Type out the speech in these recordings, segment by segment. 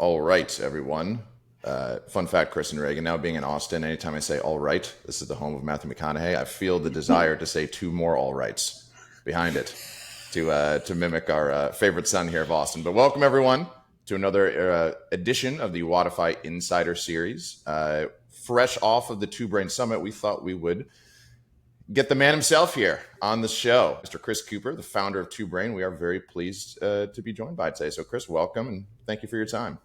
All right, everyone. Fun fact, Chris and Reagan, now being in Austin, anytime I say all right, this is the home of Matthew McConaughey, I feel the desire to say two more all rights behind it to mimic our favorite son here of Austin. But welcome, everyone, to another edition of the Wodify Insider Series. Fresh off of the Two Brain Summit, we thought we would get the man himself here on the show, Mr. Chris Cooper, the founder of Two Brain. We are very pleased to be joined by today. So, Chris, welcome, and thank you for your time.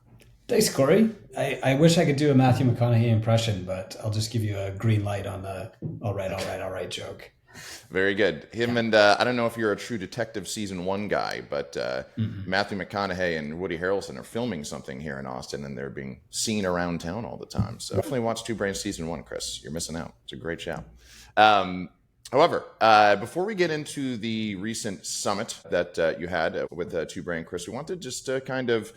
Thanks, Corey. I wish I could do a Matthew McConaughey impression, but I'll just give you a green light on the all right joke. Very good. Him and I don't know if you're a True Detective season 1 guy, but Matthew McConaughey and Woody Harrelson are filming something here in Austin, and they're being seen around town all the time. So definitely watch Two Brains season 1, Chris. You're missing out. It's a great show. However, before we get into the recent summit that you had with Two Brain, Chris, we wanted just to kind of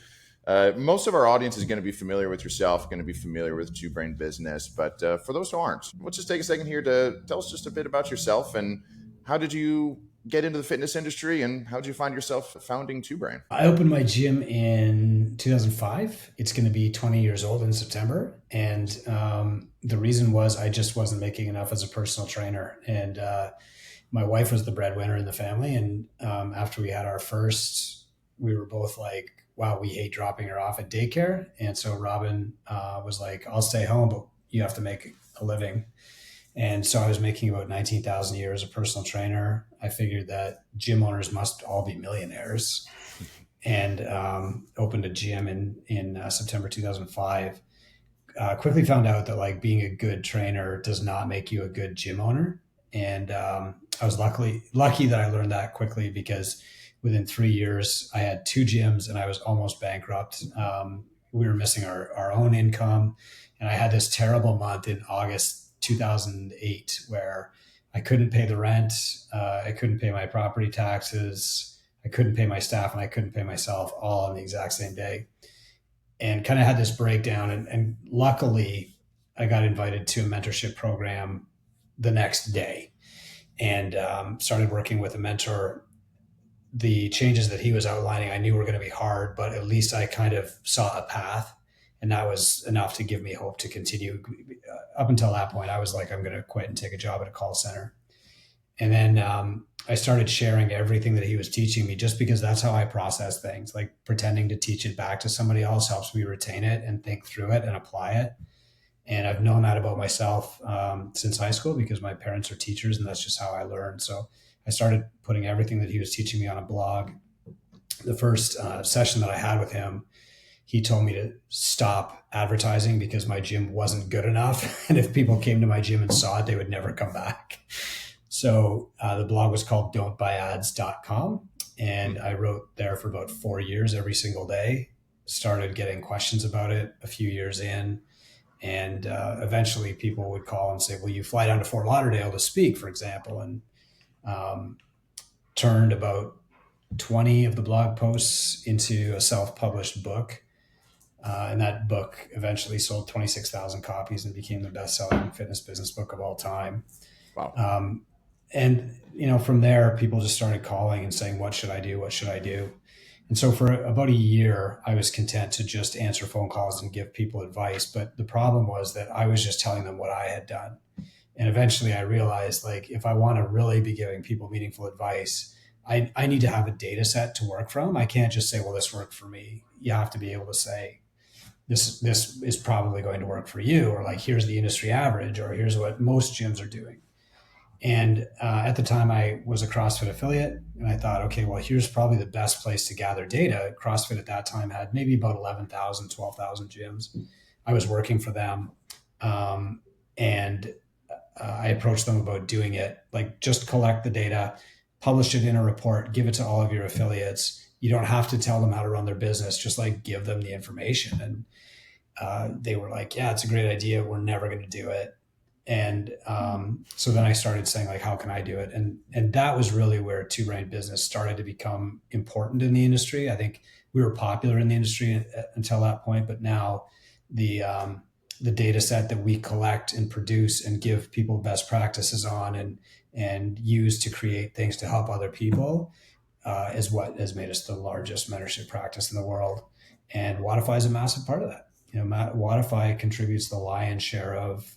most of our audience is going to be familiar with yourself, going to be familiar with Two Brain Business. But for those who aren't, let's just take a second here to tell us just a bit about yourself and how did you get into the fitness industry and how did you find yourself founding Two Brain? I opened my gym in 2005. It's going to be 20 years old in September. And the reason was I just wasn't making enough as a personal trainer. And my wife was the breadwinner in the family. And after we had our first, we were both like, wow, we hate dropping her off at daycare. And so Robin was like, I'll stay home, but you have to make a living. And so I was making about 19,000 a year as a personal trainer. I figured that gym owners must all be millionaires and opened a gym in September 2005. Quickly found out that like being a good trainer does not make you a good gym owner. And I was lucky that I learned that quickly because within 3 years, I had 2 gyms and I was almost bankrupt. We were missing our own income. And I had this terrible month in August 2008 where I couldn't pay the rent. I couldn't pay my property taxes. I couldn't pay my staff and I couldn't pay myself all on the exact same day. And kind of had this breakdown. And luckily, I got invited to a mentorship program the next day and started working with a mentor. The changes that he was outlining, I knew were going to be hard, but at least I kind of saw a path, and that was enough to give me hope to continue. Up until that point, I was like, I'm going to quit and take a job at a call center. And then I started sharing everything that he was teaching me just because that's how I process things. Like pretending to teach it back to somebody else helps me retain it and think through it and apply it. And I've known that about myself since high school because my parents are teachers and that's just how I learned. So I started putting everything that he was teaching me on a blog. The first session that I had with him, he told me to stop advertising because my gym wasn't good enough. And if people came to my gym and saw it, they would never come back. So the blog was called don'tbuyads.com. And I wrote there for about 4 years every single day, started getting questions about it a few years in. And eventually people would call and say, will you fly down to Fort Lauderdale to speak, for example? And turned about 20 of the blog posts into a self-published book. And that book eventually sold 26,000 copies and became the best-selling fitness business book of all time. Wow. And, from there, people just started calling and saying, what should I do? What should I do? And so for about a year, I was content to just answer phone calls and give people advice. But the problem was that I was just telling them what I had done. And eventually I realized, like, if I want to really be giving people meaningful advice, I need to have a data set to work from. I can't just say, well, this worked for me. You have to be able to say, this is probably going to work for you, or like, here's the industry average, or here's what most gyms are doing. And at the time I was a CrossFit affiliate and I thought, okay, well, here's probably the best place to gather data. CrossFit at that time had maybe about 11,000, 12,000 gyms. I was working for them. And I approached them about doing it, like just collect the data, publish it in a report, give it to all of your affiliates. You don't have to tell them how to run their business, just like give them the information. And they were like, yeah, it's a great idea. We're never going to do it. And so then I started saying, like, how can I do it? And that was really where Two Brain Business started to become important in the industry. I think we were popular in the industry until that point, but now the data set that we collect and produce and give people best practices on and use to create things to help other people is what has made us the largest mentorship practice in the world. And Wodify is a massive part of that. Wodify contributes the lion's share of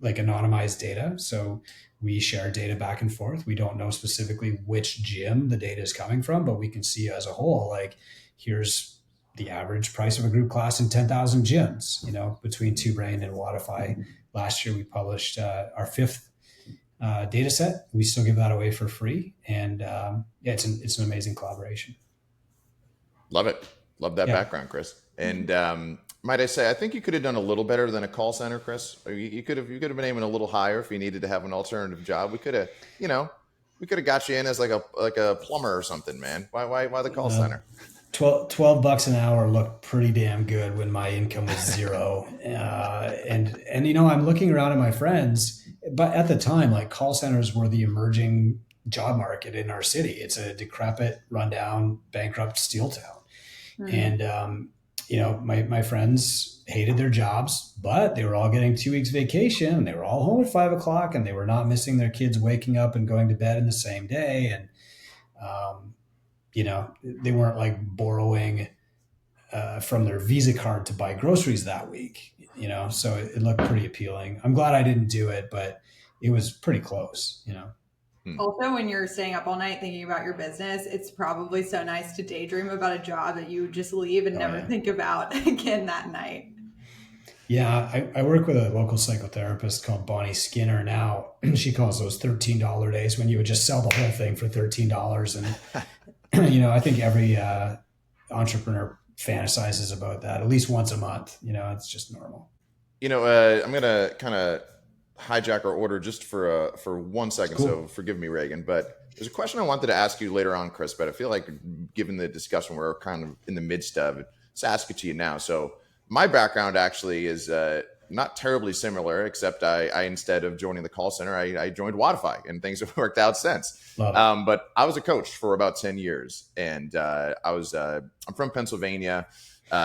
like anonymized data. So we share data back and forth. We don't know specifically which gym the data is coming from, but we can see as a whole, like, here's the average price of a group class in 10,000 gyms, between Two Brain and Wodify. Last year, we published our fifth data set. We still give that away for free. And yeah, it's an amazing collaboration. Love it. Love that Yeah. background, Chris. And might I say, I think you could have done a little better than a call center, Chris. You could have been aiming a little higher if you needed to have an alternative job. We could have, we could have got you in as like a plumber or something, man. Why the call center? $12 an hour looked pretty damn good when my income was zero. And I'm looking around at my friends, but at the time, like, call centers were the emerging job market in our city. It's a decrepit, rundown, bankrupt steel town. And, my friends hated their jobs, but they were all getting 2 weeks vacation, and they were all home at 5 o'clock, and they were not missing their kids waking up and going to bed in the same day. And, they weren't like borrowing from their Visa card to buy groceries that week, so it looked pretty appealing. I'm glad I didn't do it, but it was pretty close. Also, when you're staying up all night thinking about your business, it's probably so nice to daydream about a job that you just leave and never think about again that night. Yeah, I work with a local psychotherapist called Bonnie Skinner now. She calls those $13 days, when you would just sell the whole thing for $13. And, I think every entrepreneur fantasizes about that at least once a month. It's just normal. I'm going to kind of hijack our order just for 1 second. Cool. So forgive me, Reganne, but there's a question I wanted to ask you later on, Chris, but I feel like given the discussion we're kind of in the midst of, let's ask it to you now. So my background actually is not terribly similar, except I instead of joining the call center, I joined Wodify, and things have worked out since. But I was a coach for about 10 years, and I'm from Pennsylvania.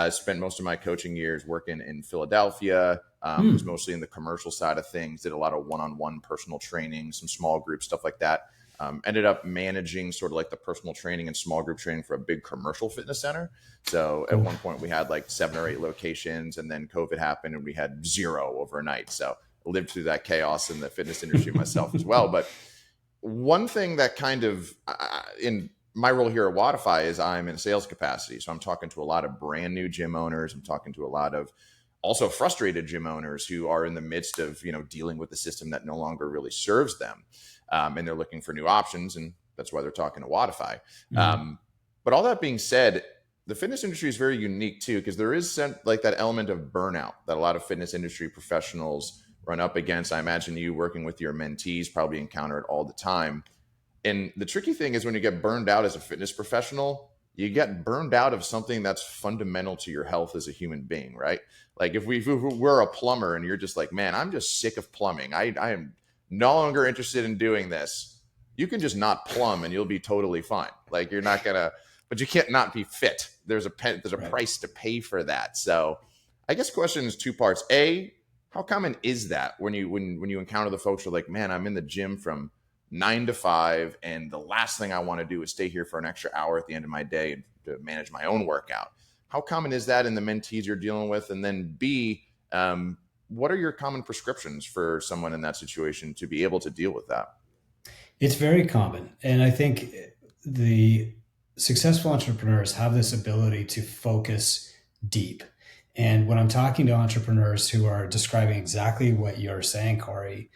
Spent most of my coaching years working in Philadelphia. Was mostly in the commercial side of things, did a lot of one-on-one personal training, some small group stuff like that. Ended up managing sort of like the personal training and small group training for a big commercial fitness center. So at one point we had like 7 or 8 locations, and then COVID happened and we had 0 overnight. So I lived through that chaos in the fitness industry myself as well. But one thing that kind of in my role here at Wodify is I'm in sales capacity. So I'm talking to a lot of brand new gym owners. I'm talking to a lot of also frustrated gym owners who are in the midst of, dealing with the system that no longer really serves them. And they're looking for new options. And that's why they're talking to Wodify. But all that being said, the fitness industry is very unique too, because there is like that element of burnout that a lot of fitness industry professionals run up against. I imagine you working with your mentees probably encounter it all the time. And the tricky thing is when you get burned out as a fitness professional, you get burned out of something that's fundamental to your health as a human being, right? Like if we're a plumber and you're just like, man, I'm just sick of plumbing. I am no longer interested in doing this. You can just not plumb and you'll be totally fine. Like you're not gonna, but you can't not be fit. There's a price to pay for that. So I guess the question is 2 parts. A, how common is that when you encounter the folks who are like, man, I'm in the gym from 9 to 5, and the last thing I want to do is stay here for an extra hour at the end of my day to manage my own workout. How common is that in the mentees you're dealing with? And then B, what are your common prescriptions for someone in that situation to be able to deal with that? It's very common. And I think the successful entrepreneurs have this ability to focus deep. And when I'm talking to entrepreneurs who are describing exactly what you're saying, Cory,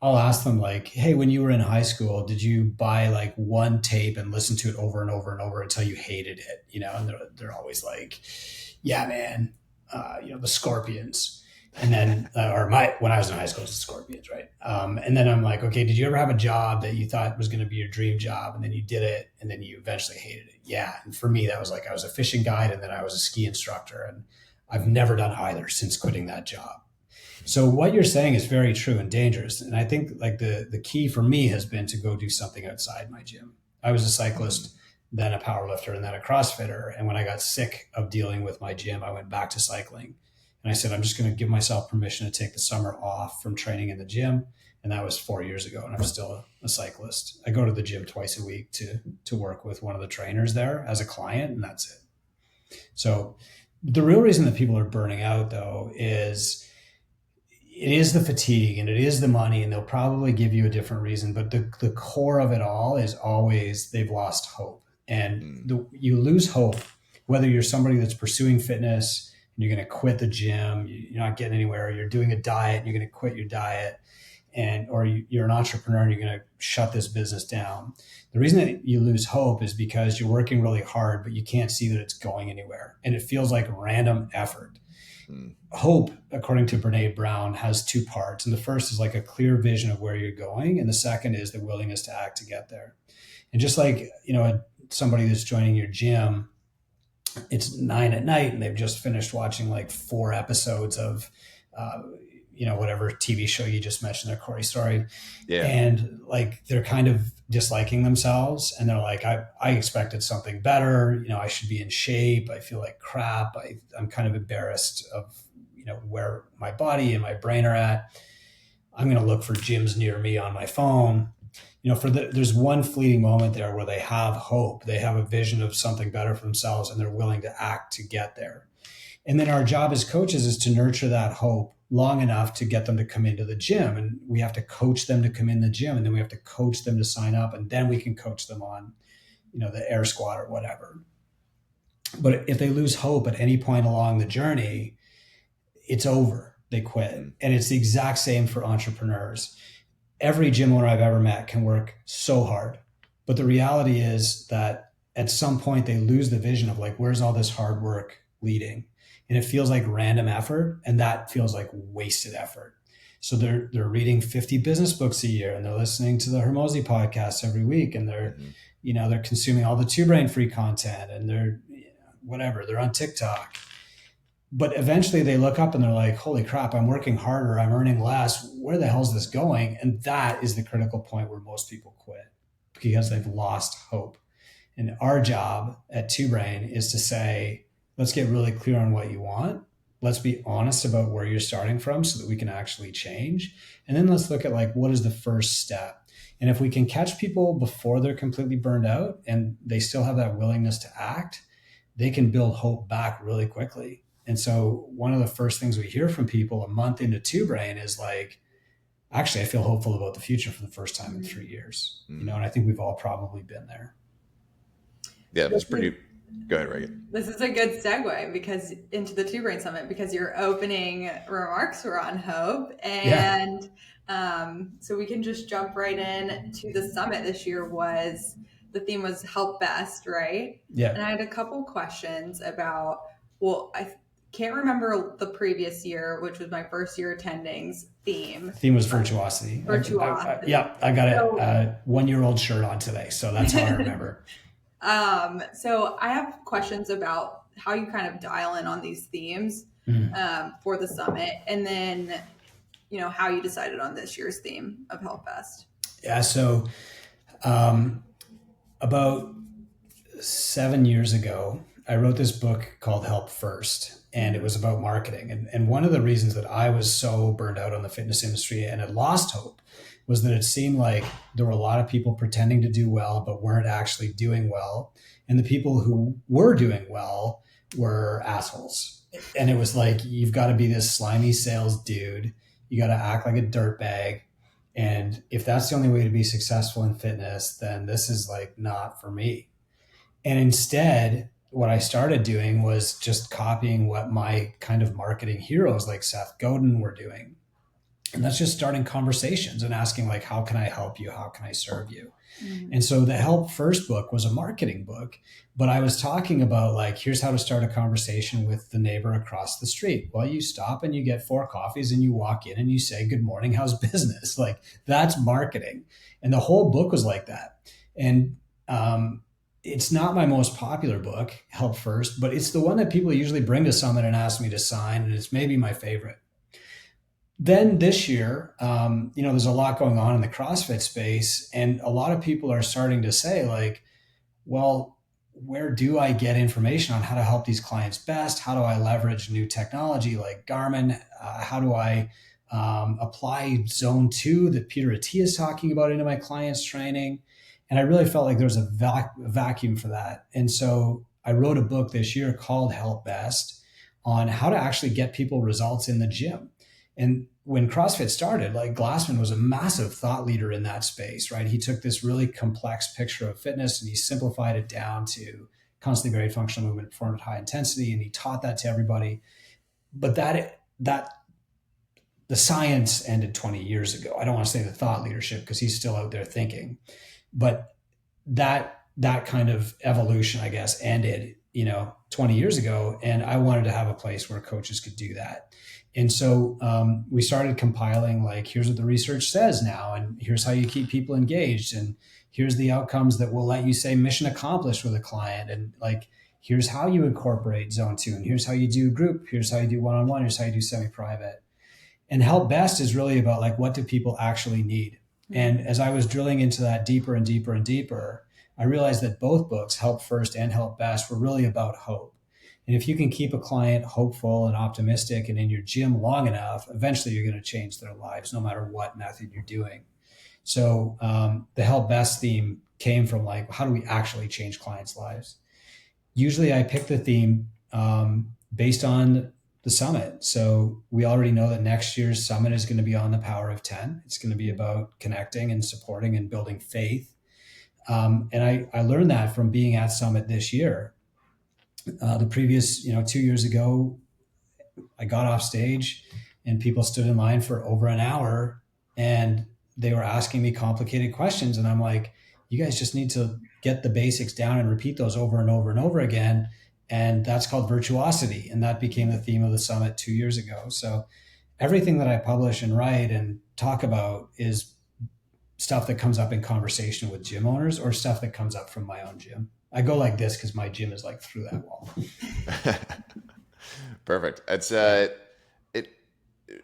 I'll ask them like, hey, when you were in high school, did you buy like one tape and listen to it over and over and over until you hated it? And they're always like, yeah, man, the Scorpions. And then, when I was in high school, it was the Scorpions, right? And then I'm like, okay, did you ever have a job that you thought was going to be your dream job, and then you did it, and then you eventually hated it? Yeah. And for me, that was like, I was a fishing guide, and then I was a ski instructor, and I've never done either since quitting that job. So what you're saying is very true and dangerous. And I think like the key for me has been to go do something outside my gym. I was a cyclist, then a powerlifter, and then a CrossFitter. And when I got sick of dealing with my gym, I went back to cycling. And I said, I'm just going to give myself permission to take the summer off from training in the gym. And that was 4 years ago. And I'm still a cyclist. I go to the gym twice a week to work with one of the trainers there as a client, and that's it. So the real reason that people are burning out, though, is it is the fatigue and it is the money, and they'll probably give you a different reason. But the core of it all is always they've lost hope. And you lose hope, whether you're somebody that's pursuing fitness and you're going to quit the gym, you're not getting anywhere, you're doing a diet and you're going to quit your diet, or you're an entrepreneur and you're going to shut this business down. The reason that you lose hope is because you're working really hard, but you can't see that it's going anywhere. And it feels like random effort. Hope, according to Brene Brown, has two parts. And the first is like a clear vision of where you're going. And the second is the willingness to act to get there. And just like, somebody that's joining your gym, it's 9 p.m. and they've just finished watching like 4 episodes of, whatever TV show you just mentioned, their Cory story. Yeah. And like, they're kind of disliking themselves. And they're like, I expected something better. I should be in shape. I feel like crap. I'm kind of embarrassed of, where my body and my brain are at. I'm going to look for gyms near me on my phone. There's one fleeting moment there where they have hope. They have a vision of something better for themselves and they're willing to act to get there. And then our job as coaches is to nurture that hope long enough to get them to come into the gym. And we have to coach them to come in the gym, and then we have to coach them to sign up, and then we can coach them on, the air squat or whatever. But if they lose hope at any point along the journey, it's over. They quit. And it's the exact same for entrepreneurs. Every gym owner I've ever met can work so hard. But the reality is that at some point they lose the vision of like, where's all this hard work leading? And it feels like random effort, and that feels like wasted effort. So they're reading 50 business books a year, and they're listening to the Hormozi podcast every week, and they're they're consuming all the Two Brain free content, and they're they're on TikTok. But eventually they look up and they're like, holy crap, I'm working harder, I'm earning less. Where the hell is this going? And that is the critical point where most people quit, because they've lost hope. And our job at Two Brain is to say, let's get really clear on what you want. Let's be honest about where you're starting from so that we can actually change. And then let's look at like, what is the first step? And if we can catch people before they're completely burned out and they still have that willingness to act, they can build hope back really quickly. And so one of the first things we hear from people a month into Two Brain is like, actually, I feel hopeful about the future for the first time in 3 years. And I think we've all probably been there. Yeah, that's pretty. Go ahead, Regan. This is a good segue because into the Two Brain Summit, because your opening remarks were on hope. And so we can just jump right in to the summit this year. The theme was help best, right? Yeah. And I had a couple questions about, I can't remember the previous year, which was my first year attending's theme. Theme was virtuosity. Virtuosity. I got a 1-year-old shirt on today, so that's how I remember. So I have questions about how you kind of dial in on these themes for the summit, and then, how you decided on this year's theme of Help Best. Yeah. So about 7 years ago, I wrote this book called Help First, and it was about marketing. And one of the reasons that I was so burned out on the fitness industry and had lost hope was that it seemed like there were a lot of people pretending to do well, but weren't actually doing well. And the people who were doing well were assholes. And it was like, you've got to be this slimy sales dude. You got to act like a dirtbag. And if that's the only way to be successful in fitness, then this is like not for me. And instead, what I started doing was just copying what my kind of marketing heroes like Seth Godin were doing. And that's just starting conversations and asking like, how can I help you? How can I serve you? And so the Help First book was a marketing book, but I was talking about like, here's how to start a conversation with the neighbor across the street. Well, you stop and you get 4 coffees and you walk in and you say, good morning, how's business? Like that's marketing. And the whole book was like that. And, it's not my most popular book, Help First, but it's the one that people usually bring to Summit and ask me to sign. And it's maybe my favorite. Then this year, there's a lot going on in the CrossFit space, and a lot of people are starting to say like, well, where do I get information on how to help these clients best? How do I leverage new technology like Garmin? How do I apply Zone 2 that Peter Attia is talking about into my clients' training? And I really felt like there was a vacuum for that. And so I wrote a book this year called Help Best on how to actually get people results in the gym. And when CrossFit started, like Glassman was a massive thought leader in that space, right? He took this really complex picture of fitness and he simplified it down to constantly varied functional movement performed at high intensity. And he taught that to everybody. But that the science ended 20 years ago. I don't want to say the thought leadership because he's still out there thinking, but that kind of evolution, I guess, ended, 20 years ago. And I wanted to have a place where coaches could do that. And so we started compiling, like, here's what the research says now, and here's how you keep people engaged, and here's the outcomes that will let you say mission accomplished with a client, and like, here's how you incorporate zone 2, and here's how you do group, here's how you do one-on-one, here's how you do semi-private. And Help Best is really about, like, what do people actually need? And as I was drilling into that deeper and deeper and deeper, I realized that both books, Help First and Help Best, were really about hope. And if you can keep a client hopeful and optimistic and in your gym long enough, eventually you're going to change their lives, no matter what method you're doing. So the Help Best theme came from, like, how do we actually change clients' lives? Usually I pick the theme based on the summit. So we already know that next year's summit is going to be on the power of 10. It's going to be about connecting and supporting and building faith. And I learned that from being at Summit this year. The previous, 2 years ago, I got off stage and people stood in line for over an hour and they were asking me complicated questions. And I'm like, you guys just need to get the basics down and repeat those over and over and over again. And that's called virtuosity. And that became the theme of the summit 2 years ago. So everything that I publish and write and talk about is stuff that comes up in conversation with gym owners or stuff that comes up from my own gym. I go like this because my gym is like through that wall. Perfect. It's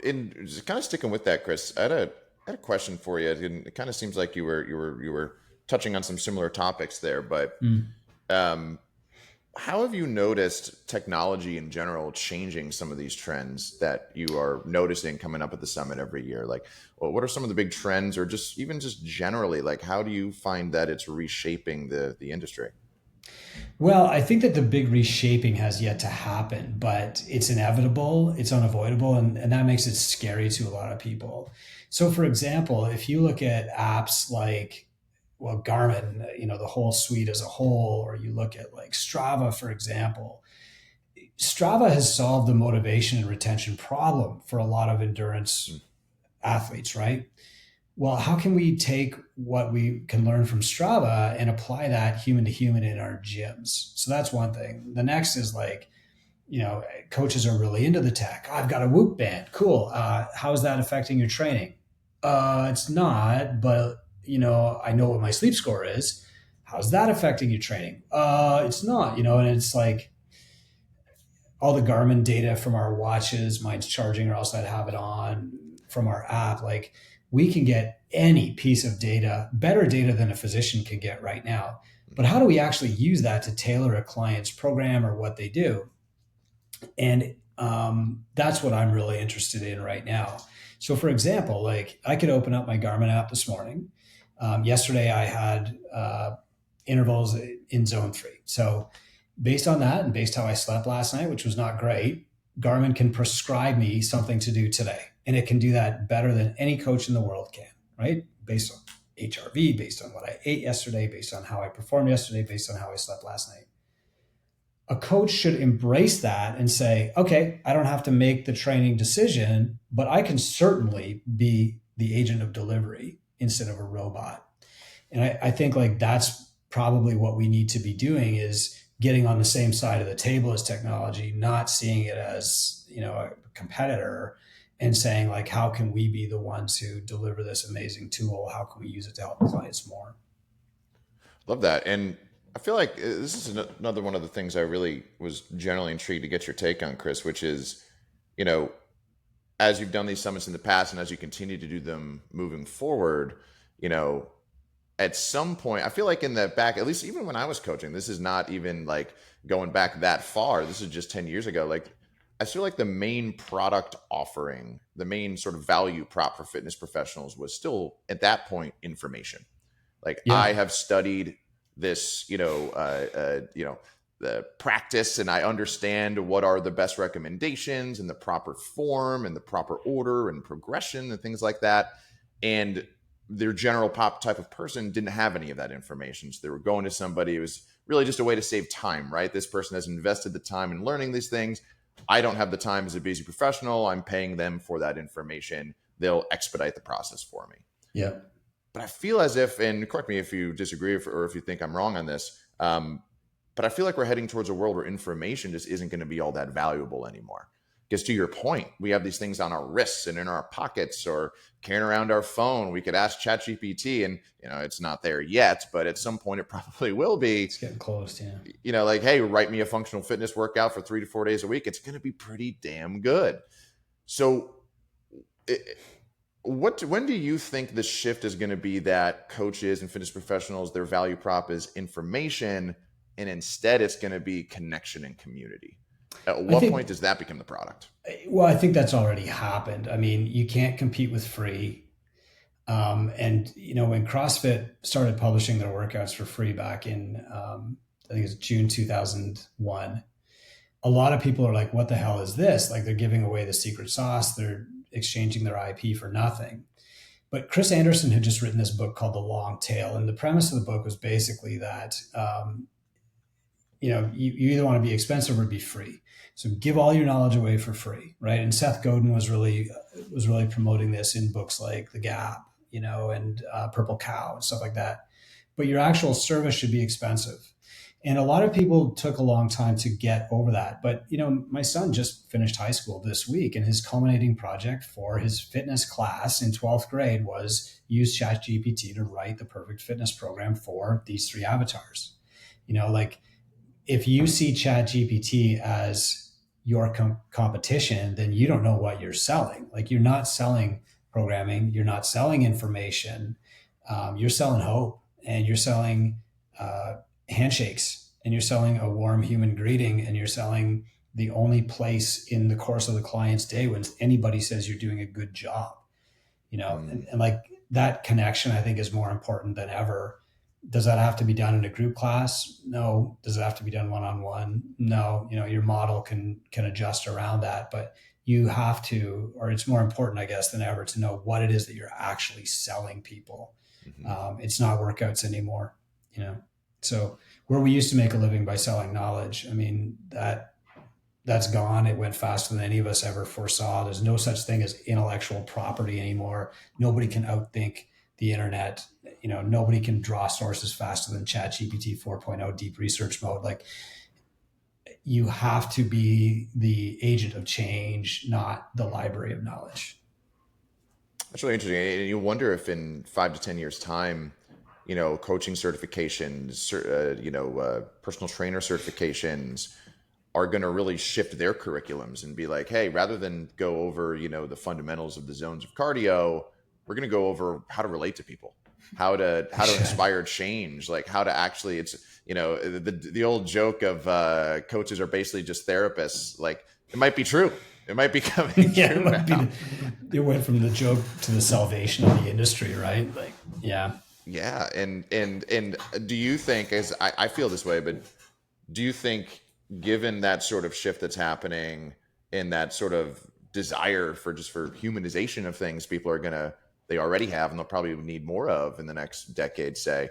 in just kind of sticking with that, Chris. I had a question for you. It kind of seems like you were touching on some similar topics there, but how have you noticed technology in general changing some of these trends that you are noticing coming up at the summit every year? Like, well, what are some of the big trends, or just generally, like, how do you find that it's reshaping the industry? Well, I think that the big reshaping has yet to happen, but it's inevitable, it's unavoidable, and that makes it scary to a lot of people. So, for example, if you look at apps like, well, Garmin, the whole suite as a whole, or you look at like Strava, for example, Strava has solved the motivation and retention problem for a lot of endurance athletes, right? Well, how can we take what we can learn from Strava and apply that human to human in our gyms? So that's one thing. The next is like, coaches are really into the tech. I've got a Whoop band. Cool. How is that affecting your training? It's not, but I know what my sleep score is. How's that affecting your training? It's not, and it's like all the Garmin data from our watches, mine's charging or else I'd have it on, from our app. Like, we can get any piece of data, better data than a physician can get right now. But how do we actually use that to tailor a client's program or what they do? And that's what I'm really interested in right now. So, for example, like, I could open up my Garmin app this morning. Yesterday, I had intervals in zone 3. So based on that and based how I slept last night, which was not great, Garmin can prescribe me something to do today. And it can do that better than any coach in the world can, right? Based on HRV, based on what I ate yesterday, based on how I performed yesterday, based on how I slept last night. A coach should embrace that and say, okay, I don't have to make the training decision, but I can certainly be the agent of delivery instead of a robot. And I think, like, that's probably what we need to be doing, is getting on the same side of the table as technology, not seeing it as, a competitor, and saying, like, how can we be the ones who deliver this amazing tool? How can we use it to help clients more? Love that. And I feel like this is another one of the things I really was generally intrigued to get your take on, Chris, which is, as you've done these summits in the past and as you continue to do them moving forward, at some point, I feel like in the back, at least even when I was coaching, this is not even like going back that far. This is just 10 years ago. Like, I feel like the main product offering, the main sort of value prop for fitness professionals was still at that point information. Like, I have studied this, the practice and I understand what are the best recommendations and the proper form and the proper order and progression and things like that. And their general pop type of person didn't have any of that information. So they were going to somebody. It was really just a way to save time, right? This person has invested the time in learning these things. I don't have the time as a busy professional. I'm paying them for that information. They'll expedite the process for me. Yeah. But I feel as if, and correct me if you disagree or if you think I'm wrong on this, but I feel like we're heading towards a world where information just isn't going to be all that valuable anymore. Because to your point, we have these things on our wrists and in our pockets or carrying around our phone. We could ask ChatGPT and, it's not there yet, but at some point it probably will be. It's getting close, yeah. Like, hey, write me a functional fitness workout for 3 to 4 days a week. It's going to be pretty damn good. So when do you think the shift is going to be that coaches and fitness professionals, their value prop is information, and instead it's going to be connection and community? At what point does that become the product? Well, I think that's already happened. I mean, you can't compete with free. And when CrossFit started publishing their workouts for free back in, I think it's June 2001, a lot of people are like, what the hell is this? Like, they're giving away the secret sauce. They're exchanging their IP for nothing. But Chris Anderson had just written this book called The Long Tail. And the premise of the book was basically that, you either want to be expensive or be free. So give all your knowledge away for free, right? And Seth Godin was really promoting this in books like The Gap, and Purple Cow and stuff like that. But your actual service should be expensive. And a lot of people took a long time to get over that. But, my son just finished high school this week, and his culminating project for his fitness class in 12th grade was use ChatGPT to write the perfect fitness program for these 3 avatars. If you see ChatGPT as your competition, then you don't know what you're selling. Like, you're not selling programming, you're not selling information, you're selling hope, and you're selling handshakes, and you're selling a warm human greeting, and you're selling the only place in the course of the client's day when anybody says you're doing a good job, and like that connection, I think, is more important than ever. Does that have to be done in a group class? No. Does it have to be done one-on-one? No. Your model can adjust around that, but you have to, or it's more important, I guess, than ever to know what it is that you're actually selling people. Mm-hmm. It's not workouts anymore, So where we used to make a living by selling knowledge, I mean, that's gone. It went faster than any of us ever foresaw. There's no such thing as intellectual property anymore. Nobody can outthink the internet. Nobody can draw sources faster than ChatGPT 4.0 deep research mode. Like, you have to be the agent of change, not the library of knowledge. That's really interesting. And you wonder if in 5 to 10 years time, coaching certifications, personal trainer certifications are going to really shift their curriculums and be like, hey, rather than go over, the fundamentals of the zones of cardio, we're going to go over how to relate to people, how to inspire change, like how to actually, it's, the old joke of coaches are basically just therapists. Like, it might be true. It might be coming true now. It went from the joke to the salvation of the industry, right? Like, yeah. Yeah. And do you think, as I feel this way, but do you think, given that sort of shift that's happening and that sort of desire for humanization of things, people are they already have, and they'll probably need more of in the next decade, say,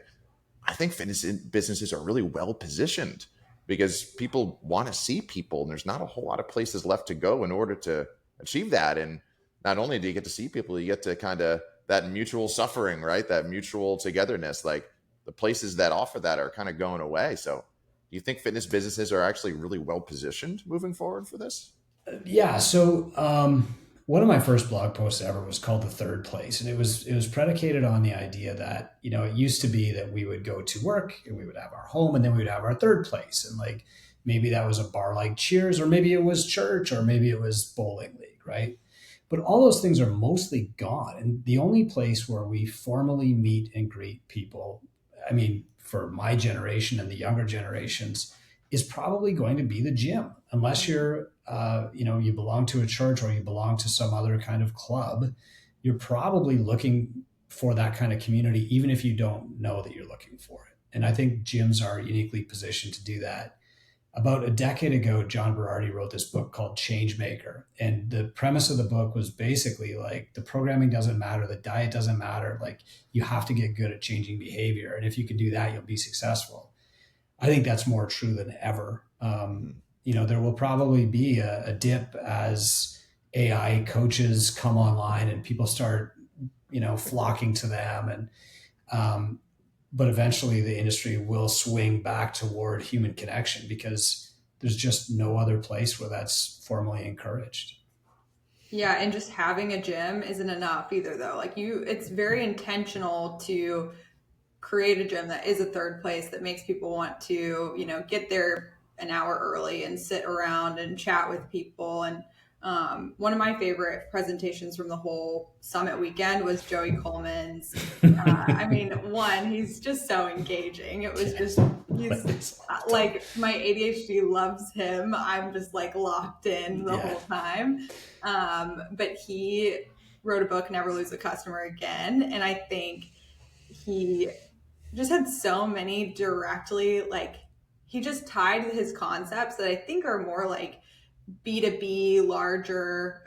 I think fitness businesses are really well positioned because people want to see people, and there's not a whole lot of places left to go in order to achieve that. And not only do you get to see people, you get to kind of that mutual suffering, right? That mutual togetherness. Like, the places that offer that are kind of going away. So do you think fitness businesses are actually really well positioned moving forward for this? Yeah. So one of my first blog posts ever was called The Third Place. And it was predicated on the idea that, it used to be that we would go to work and we would have our home, and then we would have our third place. And like, maybe that was a bar like Cheers, or maybe it was church, or maybe it was bowling league, right? But all those things are mostly gone. And the only place where we formally meet and greet people, I mean, for my generation and the younger generations, is probably going to be the gym, unless you're, you belong to a church or you belong to some other kind of club. You're probably looking for that kind of community, even if you don't know that you're looking for it. And I think gyms are uniquely positioned to do that. About a decade ago, John Berardi wrote this book called Changemaker. And the premise of the book was basically like the programming doesn't matter, the diet doesn't matter. Like you have to get good at changing behavior. And if you can do that, you'll be successful. I think that's more true than ever. There will probably be a dip as AI coaches come online and people start, flocking to them. But eventually the industry will swing back toward human connection because there's just no other place where that's formally encouraged. Yeah, and just having a gym isn't enough either though. Like it's very intentional to create a gym that is a third place that makes people want to, get there an hour early and sit around and chat with people. And one of my favorite presentations from the whole summit weekend was Joey Coleman's. He's just so engaging. It was just, he's like, my ADHD loves him. I'm just like locked in the whole time. But he wrote a book, Never Lose a Customer Again. And I think he just had so many directly, like, he just tied his concepts that I think are more like B2B, larger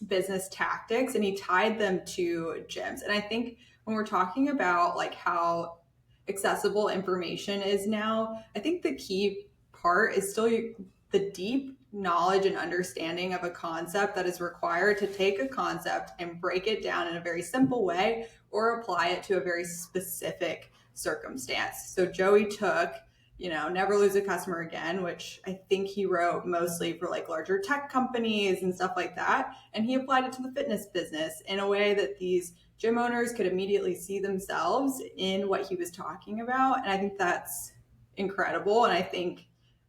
business tactics, and he tied them to gyms. And I think when we're talking about like how accessible information is now, I think the key part is still the deep knowledge and understanding of a concept that is required to take a concept and break it down in a very simple way or apply it to a very specific circumstance. So Joey took, Never Lose a Customer Again, which I think he wrote mostly for like larger tech companies and stuff like that. And he applied it to the fitness business in a way that these gym owners could immediately see themselves in what he was talking about. And I think that's incredible. And I think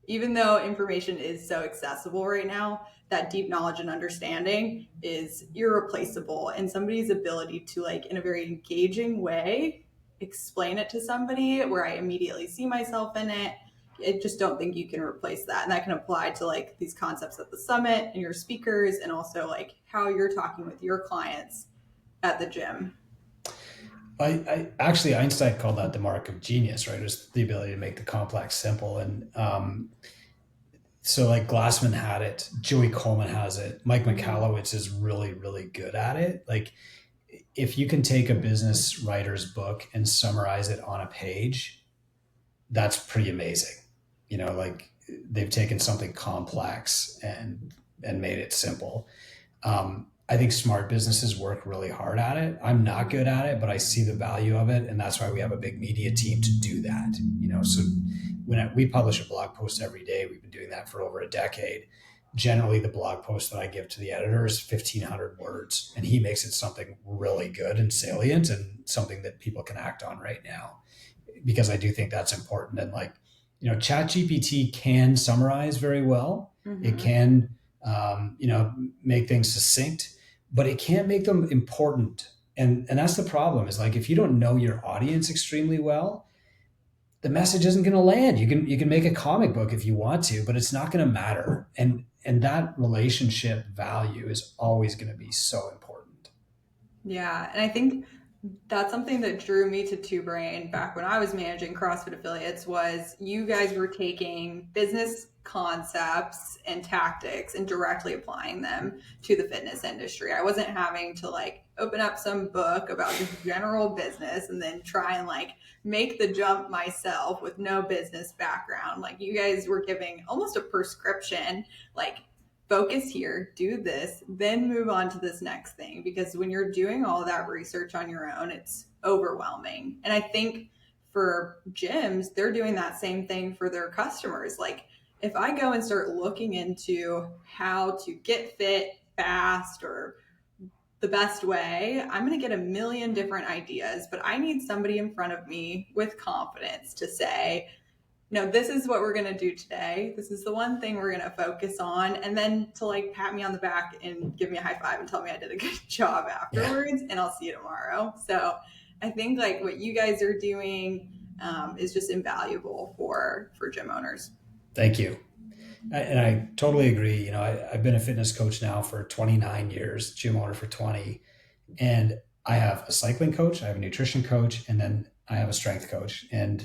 even though information is so accessible right now, that deep knowledge and understanding is irreplaceable. And somebody's ability to, like, in a very engaging way, explain it to somebody where I immediately see myself in it, I just don't think you can replace that. And that can apply to like these concepts at the summit and your speakers, and also like how you're talking with your clients at the gym. I actually, Einstein called that the mark of genius, right? It was the ability to make the complex simple. And so like Glassman had it, Joey Coleman has it, Mike Michalowicz is really, really good at it. Like if you can take a business writer's book and summarize it on a page, that's pretty amazing. Like they've taken something complex and made it simple. I think smart businesses work really hard at it. I'm not good at it, but I see the value of it. And that's why we have a big media team to do that. So when we publish a blog post every day, we've been doing that for over a decade. Generally, the blog post that I give to the editor is 1,500 words, and he makes it something really good and salient and something that people can act on right now, because I do think that's important. And like, ChatGPT can summarize very well. Mm-hmm. It can, make things succinct, but it can't make them important. And that's the problem, is like, if you don't know your audience extremely well, the message isn't going to land. You can make a comic book if you want to, but it's not going to matter. And that relationship value is always going to be so important. Yeah. And I think that's something that drew me to Two Brain back when I was managing CrossFit affiliates, was you guys were taking business concepts and tactics and directly applying them to the fitness industry. I wasn't having to like open up some book about just general business and then try and like make the jump myself with no business background. Like you guys were giving almost a prescription, like focus here, do this, then move on to this next thing. Because when you're doing all that research on your own, it's overwhelming. And I think for gyms, they're doing that same thing for their customers. Like if I go and start looking into how to get fit fast or the best way, I'm going to get a million different ideas, but I need somebody in front of me with confidence to say, no, this is what we're going to do today. This is the one thing we're going to focus on. And then to like pat me on the back and give me a high five and tell me I did a good job afterwards. And I'll see you tomorrow. So I think like what you guys are doing is just invaluable for gym owners. Thank you. And I totally agree. I've been a fitness coach now for 29 years, gym owner for 20. And I have a cycling coach, I have a nutrition coach, and then I have a strength coach. And,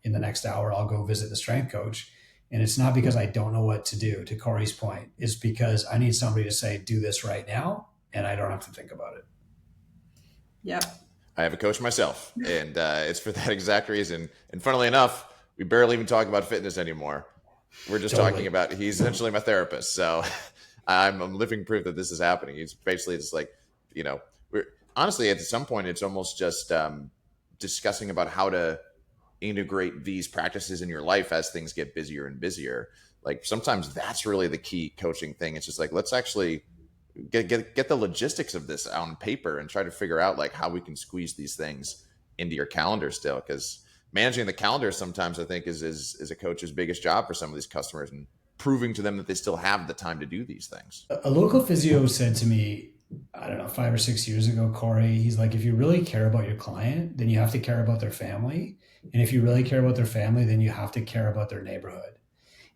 in the next hour, I'll go visit the strength coach. And it's not because I don't know what to do, to Cory's point. It's because I need somebody to say, do this right now, and I don't have to think about it. Yep. I have a coach myself, and it's for that exact reason. And funnily enough, we barely even talk about fitness anymore. We're just talking about, he's essentially my therapist. So I'm living proof that this is happening. He's basically just like, we're honestly at some point, it's almost just discussing about how to integrate these practices in your life as things get busier and busier. Like sometimes that's really the key coaching thing. It's just like, let's actually get the logistics of this on paper and try to figure out like how we can squeeze these things into your calendar still. Because managing the calendar sometimes I think is a coach's biggest job for some of these customers, and proving to them that they still have the time to do these things. A local physio said to me, I don't know, 5 or 6 years ago, Cory, he's like, if you really care about your client, then you have to care about their family. And if you really care about their family, then you have to care about their neighborhood.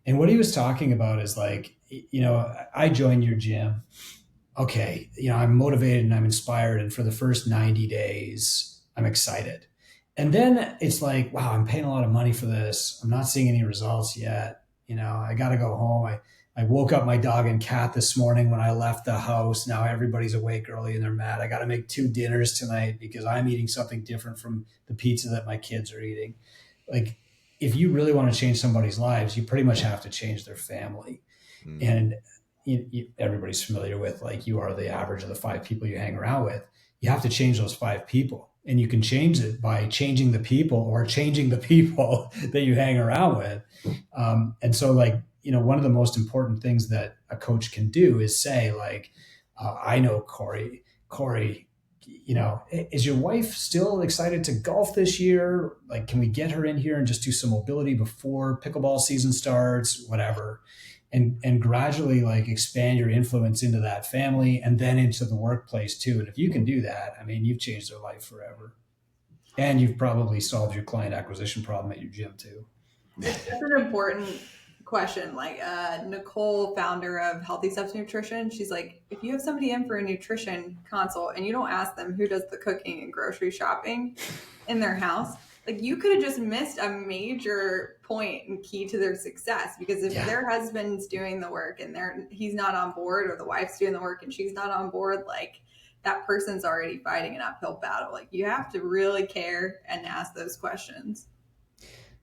And what he was talking about is like, I joined your gym. Okay, I'm motivated and I'm inspired. And for the first 90 days, I'm excited. And then it's like, wow, I'm paying a lot of money for this. I'm not seeing any results yet. I got to go home. I woke up my dog and cat this morning when I left the house. Now everybody's awake early and they're mad. I got to make 2 dinners tonight because I'm eating something different from the pizza that my kids are eating. Like, if you really want to change somebody's lives, you pretty much have to change their family. And everybody's familiar with, like, you are the average of the 5 people you hang around with. You have to change those 5 people. And you can change it by changing the people or changing the people that you hang around with. And so, like, one of the most important things that a coach can do is say, like, I know Cory, is your wife still excited to golf this year? Like, can we get her in here and just do some mobility before pickleball season starts, whatever. And gradually, like, expand your influence into that family and then into the workplace too. And if you can do that, I mean, you've changed their life forever. And you've probably solved your client acquisition problem at your gym too. That's an important question. Like Nicole, founder of Healthy Steps Nutrition, she's like, if you have somebody in for a nutrition consult and you don't ask them who does the cooking and grocery shopping in their house, like, you could have just missed a major point and key to their success. Because if their husband's doing the work and he's not on board, or the wife's doing the work and she's not on board, like, that person's already fighting an uphill battle. Like, you have to really care and ask those questions.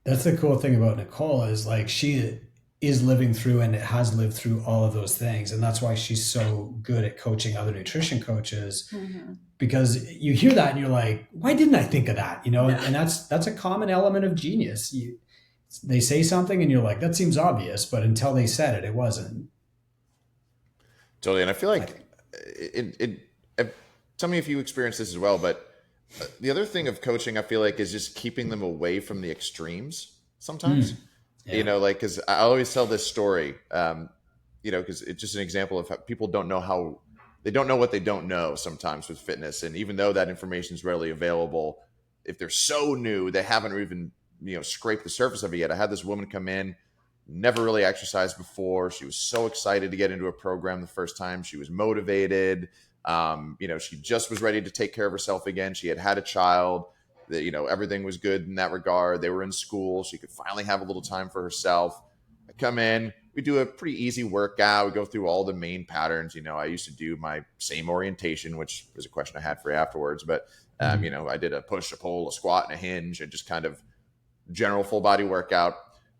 That's the cool thing about Nicole is, like, she is living through and has lived through all of those things. And that's why she's so good at coaching other nutrition coaches, because you hear that and you're like, why didn't I think of that? And that's a common element of genius. They say something and you're like, that seems obvious, but until they said it, it wasn't. Totally. And I feel like tell me if you experience this as well, but the other thing of coaching, I feel like, is just keeping them away from the extremes sometimes. Because I always tell this story, because it's just an example of how people don't know what they don't know sometimes with fitness. And even though that information is readily available, if they're so new, they haven't even, scraped the surface of it yet. I had this woman come in, never really exercised before. She was so excited to get into a program the first time. She was motivated. She just was ready to take care of herself again. She had a child. Everything was good in that regard. They were in school. She could finally have a little time for herself. I come in, we do a pretty easy workout. We go through all the main patterns. I used to do my same orientation, which was a question I had for you afterwards. But, I did a push, a pull, a squat, and a hinge, and just kind of general full body workout.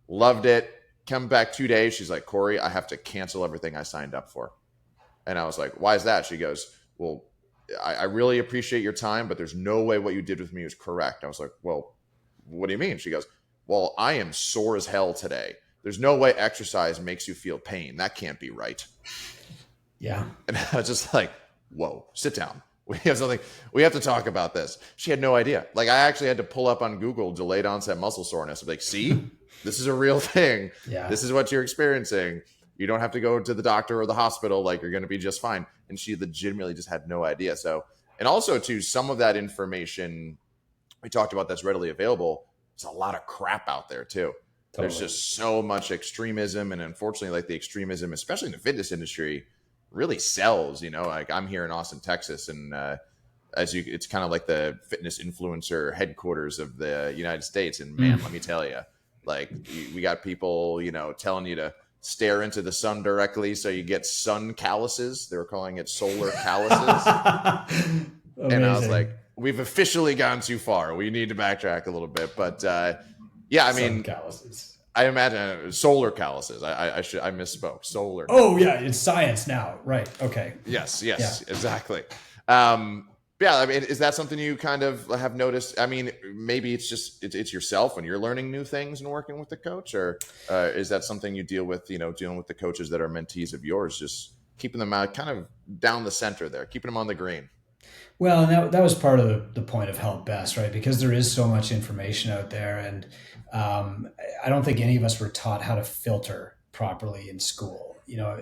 Loved it. Come back 2 days. She's like, Cory, I have to cancel everything I signed up for. And I was like, why is that? She goes, well, I really appreciate your time, but there's no way what you did with me was correct. I was like, well, what do you mean? She goes, well, I am sore as hell today. There's no way exercise makes you feel pain. That can't be right. Yeah. And I was just like, whoa, sit down. We have to talk about this. She had no idea. Like, I actually had to pull up on Google delayed onset muscle soreness. I'm like, see, this is a real thing. Yeah. This is what you're experiencing. You don't have to go to the doctor or the hospital. Like, you're going to be just fine. And she legitimately just had no idea. So, and also too, some of that information we talked about that's readily available, there's a lot of crap out there too. Totally. There's just so much extremism. And unfortunately, like, the extremism, especially in the fitness industry, really sells. Like, I'm here in Austin, Texas, and it's kind of like the fitness influencer headquarters of the United States. And man, let me tell you, Like we got people, telling you to stare into the sun directly so you get sun calluses. They were calling it solar calluses. And I was like, we've officially gone too far. We need to backtrack a little bit. But yeah, I mean, sun calluses. I imagine solar calluses. I misspoke. Solar. Oh yeah, it's science now, right? Okay. Yes, exactly. Yeah, I mean, is that something you kind of have noticed? I mean, maybe it's just it's yourself when you're learning new things and working with the coach, or is that something you deal with? Dealing with the coaches that are mentees of yours, just keeping them out, kind of down the center there, keeping them on the green. Well, and that was part of the point of Help Best, right? Because there is so much information out there, and I don't think any of us were taught how to filter properly in school.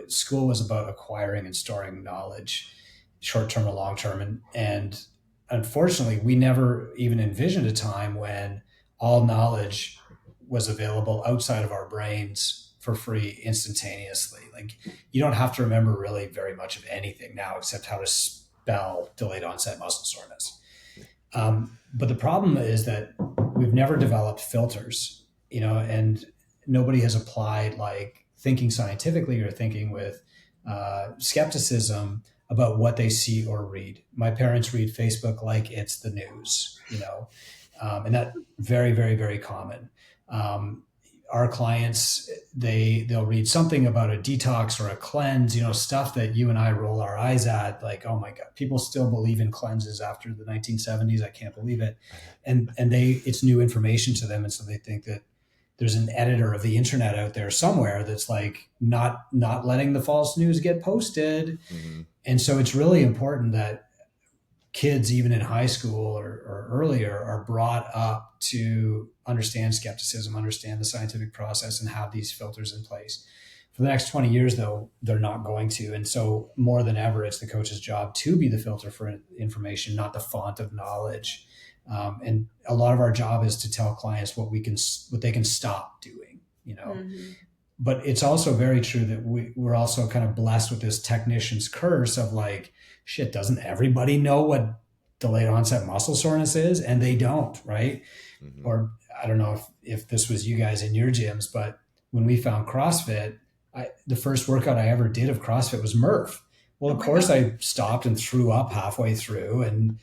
School was about acquiring and storing knowledge, short-term or long-term. And unfortunately, we never even envisioned a time when all knowledge was available outside of our brains for free instantaneously. Like, you don't have to remember really very much of anything now except how to spell delayed onset muscle soreness. But the problem is that we've never developed filters, and nobody has applied like thinking scientifically or thinking with skepticism about what they see or read. My parents read Facebook like it's the news, and that very, very, very common. Our clients, they'll read something about a detox or a cleanse, stuff that you and I roll our eyes at, like, oh my God, people still believe in cleanses after the 1970s. I can't believe it. And it's new information to them. And so they think that there's an editor of the internet out there somewhere that's like not letting the false news get posted. Mm-hmm. And so it's really important that kids, even in high school or earlier, are brought up to understand skepticism, understand the scientific process, and have these filters in place. For the next 20 years, though, they're not going to. And so more than ever, it's the coach's job to be the filter for information, not the font of knowledge. And a lot of our job is to tell clients what they can stop doing, Mm-hmm. But it's also very true that we're also kind of blessed with this technician's curse of like, shit, doesn't everybody know what delayed onset muscle soreness is? And they don't, right? Mm-hmm. Or I don't know if this was you guys in your gyms, but when we found CrossFit, the first workout I ever did of CrossFit was Murph. Well, of course, I stopped and threw up halfway through, and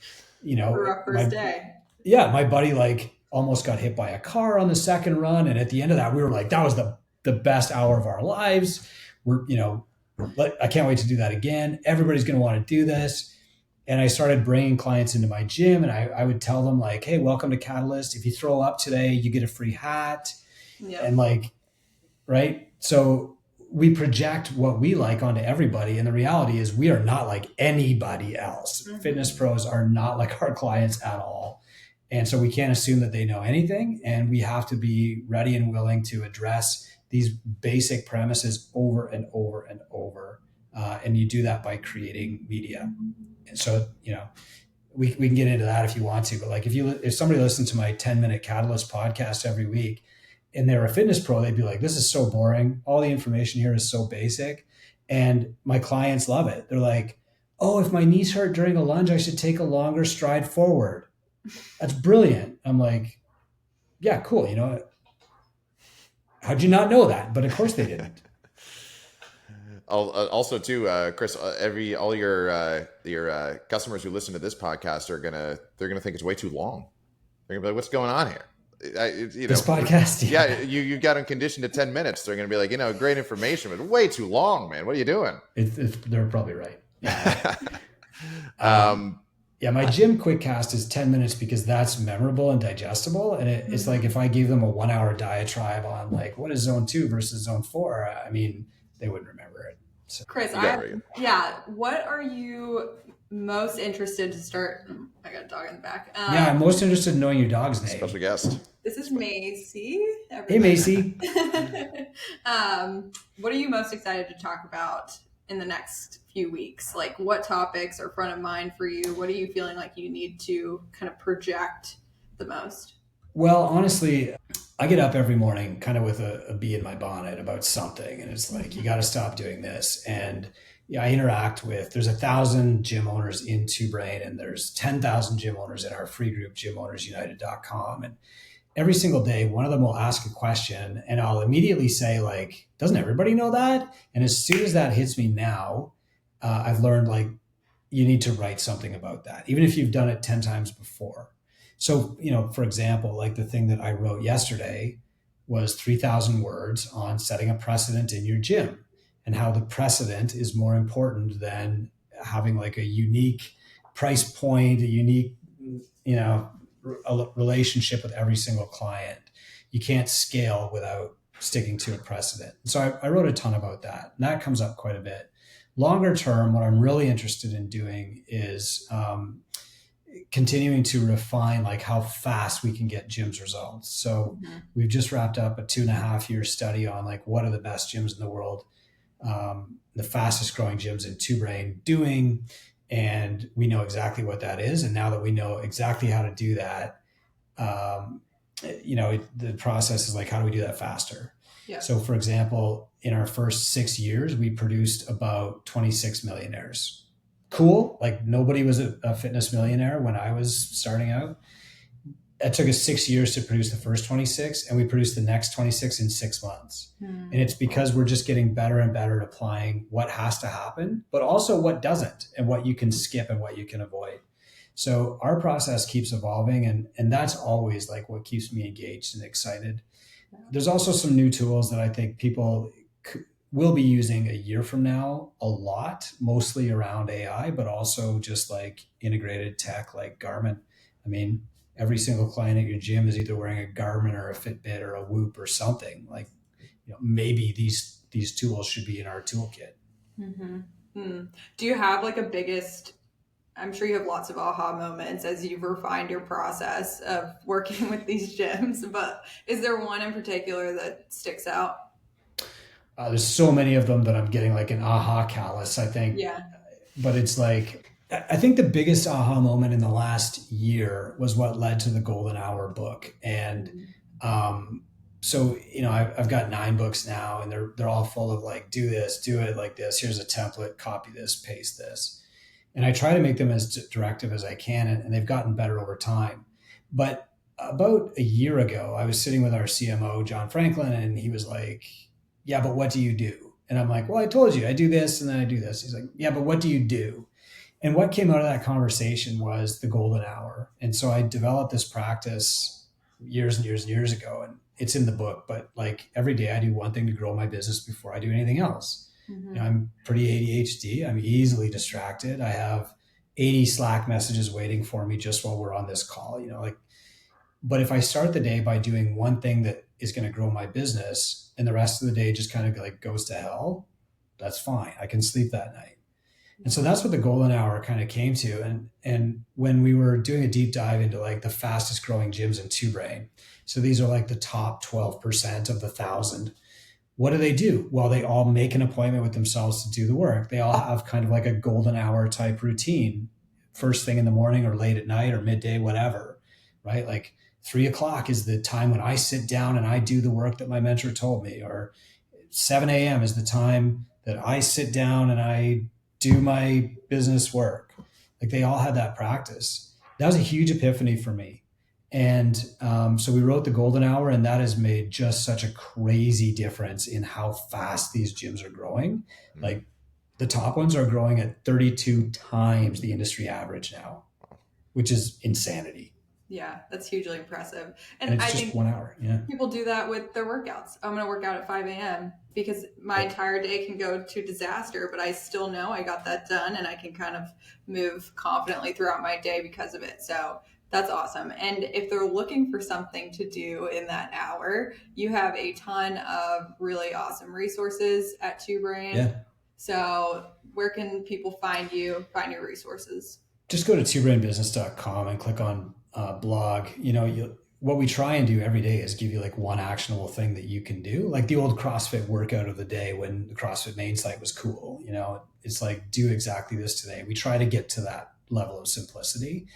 first day. Yeah, my buddy like almost got hit by a car on the second run, and at the end of that, we were like, that was the best hour of our lives. I can't wait to do that again. Everybody's going to want to do this. And I started bringing clients into my gym, and I would tell them like, hey, welcome to Catalyst. If you throw up today, you get a free hat. Yeah. And like, right. So we project what we like onto everybody. And the reality is we are not like anybody else. Mm-hmm. Fitness pros are not like our clients at all. And so we can't assume that they know anything. And we have to be ready and willing to address these basic premises over and over and over. And you do that by creating media. And so, we can get into that if you want to, but like if somebody listened to my 10-minute Catalyst podcast every week and they're a fitness pro, they'd be like, this is so boring. All the information here is so basic. And my clients love it. They're like, oh, if my knees hurt during a lunge, I should take a longer stride forward. That's brilliant. I'm like, yeah, cool. How'd you not know that? But of course they didn't. Also, too, Chris, all your customers who listen to this podcast they're gonna think it's way too long. They're gonna be like, "What's going on here?" This podcast, yeah, you got them conditioned to 10 minutes. They're gonna be like, great information, but way too long, man. What are you doing? They're probably right. Yeah, my gym quick cast is 10 minutes because that's memorable and digestible. And it's like if I gave them a 1 hour diatribe on like what is zone 2 versus zone 4, I mean, they wouldn't remember it. So, Chris, what are you most interested to start? I got a dog in the back. I'm most interested in knowing your dog's name. Special guest. This is Macy. Hey, Macy. What are you most excited to talk about in the next few weeks? Like what topics are front of mind for you? What are you feeling like you need to kind of project the most? Well, honestly, I get up every morning kind of with a bee in my bonnet about something. And it's like, you got to stop doing this. And I interact with, there's 1,000 gym owners in Two Brain, and there's 10,000 gym owners in our free group, gymownersunited.com. And every single day, one of them will ask a question and I'll immediately say like, doesn't everybody know that? And as soon as that hits me now, I've learned like, you need to write something about that, even if you've done it 10 times before. So, for example, like the thing that I wrote yesterday was 3,000 words on setting a precedent in your gym and how the precedent is more important than having like a unique price point, a unique, a relationship with every single client. You can't scale without sticking to a precedent. So I wrote a ton about that, and that comes up quite a bit. Longer term, what I'm really interested in doing is continuing to refine like how fast we can get gyms results. So we've just wrapped up a 2.5-year study on like what are the best gyms in the world, the fastest growing gyms in 2Brain doing, and we know exactly what that is. And now that we know exactly how to do that, the process is like, how do we do that faster? Yeah. So for example, in our first 6 years, we produced about 26 millionaires. Cool. Like nobody was a fitness millionaire when I was starting out. It took us 6 years to produce the first 26, and we produced the next 26 in 6 months. And it's because we're just getting better and better at applying what has to happen, but also what doesn't, and what you can skip and what you can avoid. So our process keeps evolving, and that's always like what keeps me engaged and excited. There's also some new tools that I think people will be using a year from now a lot, mostly around AI, but also just like integrated tech like Garmin. I mean, every single client at your gym is either wearing a Garmin or a Fitbit or a Whoop or something. Like, maybe these tools should be in our toolkit. Do you have like I'm sure you have lots of aha moments as you've refined your process of working with these gyms, but is there one in particular that sticks out? There's so many of them that I'm getting like an aha callus, I think. Yeah. But it's like, I think the biggest aha moment in the last year was what led to the Golden Hour book. And so, I've got 9 books now, and they're all full of like, do this, do it like this. Here's a template, copy this, paste this. And I try to make them as directive as I can, and they've gotten better over time. But about a year ago, I was sitting with our CMO, John Franklin, and he was like, yeah, but what do you do? And I'm like, well, I told you I do this and then I do this. He's like, yeah, but what do you do? And what came out of that conversation was the Golden Hour. And so I developed this practice years and years and years ago, and it's in the book, but like every day I do one thing to grow my business before I do anything else. I'm pretty ADHD. I'm easily distracted. I have 80 Slack messages waiting for me just while we're on this call, but if I start the day by doing one thing that is going to grow my business and the rest of the day just kind of like goes to hell, that's fine. I can sleep that night. And so that's what the Golden Hour kind of came to. And when we were doing a deep dive into like the fastest growing gyms in 2Brain, so these are like the top 12% of the 1,000. What do? Well, they all make an appointment with themselves to do the work. They all have kind of like a Golden Hour type routine, first thing in the morning or late at night or midday, whatever, right? Like 3 o'clock is the time when I sit down and I do the work that my mentor told me, or 7 a.m. is the time that I sit down and I do my business work. Like they all had that practice. That was a huge epiphany for me. And so we wrote the Golden Hour, and that has made just such a crazy difference in how fast these gyms are growing. Like the top ones are growing at 32 times the industry average now, which is insanity. Yeah, that's hugely impressive. And it's just 1 hour. Yeah. People do that with their workouts. I'm going to work out at 5 a.m. because my entire day can go to disaster, but I still know I got that done, and I can kind of move confidently throughout my day because of it. So that's awesome. And if they're looking for something to do in that hour, you have a ton of really awesome resources at 2Brain. Yeah. So where can people find your resources? Just go to 2brainbusiness.com and click on blog. What we try and do every day is give you like one actionable thing that you can do. Like the old CrossFit workout of the day when the CrossFit main site was cool. It's like, do exactly this today. We try to get to that level of simplicity.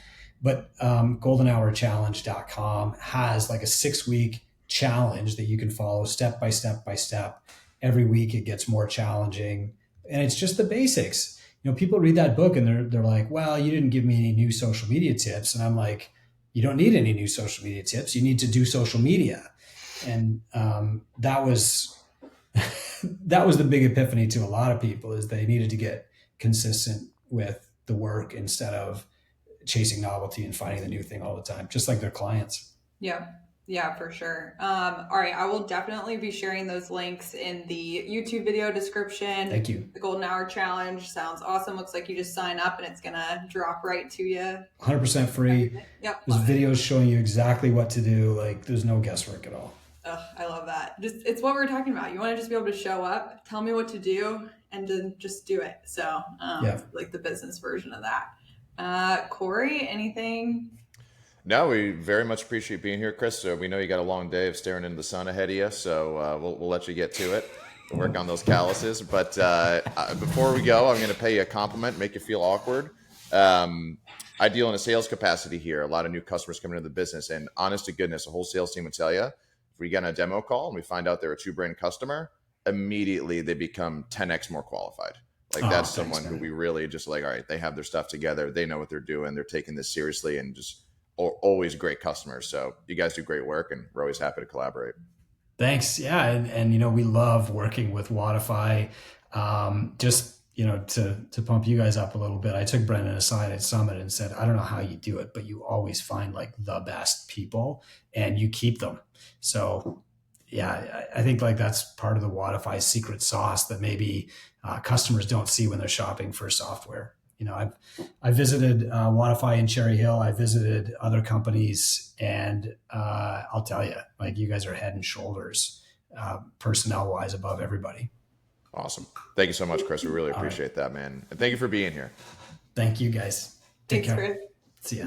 But goldenhourchallenge.com has like a 6-week challenge that you can follow step by step by step. Every week it gets more challenging, and it's just the basics. People read that book and they're like, well, you didn't give me any new social media tips. And I'm like, you don't need any new social media tips. You need to do social media. And that was that was the big epiphany to a lot of people, is they needed to get consistent with the work instead of chasing novelty and finding the new thing all the time, just like their clients. Yeah. Yeah, for sure. All right. I will definitely be sharing those links in the YouTube video description. Thank you. The Golden Hour Challenge sounds awesome. Looks like you just sign up and it's going to drop right to you. 100% free. Yep. There's videos showing you exactly what to do. Like, there's no guesswork at all. Oh, I love that. It's what we're talking about. You want to just be able to show up, tell me what to do, and then just do it. So, like the business version of that. Cory, anything? No, we very much appreciate being here, Chris. We know you got a long day of staring into the sun ahead of you, so we'll let you get to it and work on those calluses. But before we go, I'm going to pay you a compliment, make you feel awkward. I deal in a sales capacity here, a lot of new customers coming into the business, and honest to goodness, a whole sales team would tell you, if we get on a demo call and we find out they're a two-brand customer, immediately they become 10x more qualified. Like that's someone who we really just like, all right, they have their stuff together. They know what they're doing. They're taking this seriously, and just always great customers. So you guys do great work, and we're always happy to collaborate. Thanks. Yeah. And you know, we love working with Wodify. Just, you know, to pump you guys up a little bit, I took Brendan aside at Summit and said, I don't know how you do it, but you always find like the best people and you keep them. So yeah, I think like that's part of the Wodify secret sauce that maybe customers don't see when they're shopping for software. You know, I visited Wodify in Cherry Hill. I visited other companies, and I'll tell you, like, you guys are head and shoulders, personnel wise, above everybody. Awesome. Thank you so much, Chris. We really appreciate that, man. And thank you for being here. Thank you, guys. Take care. Chris. See ya.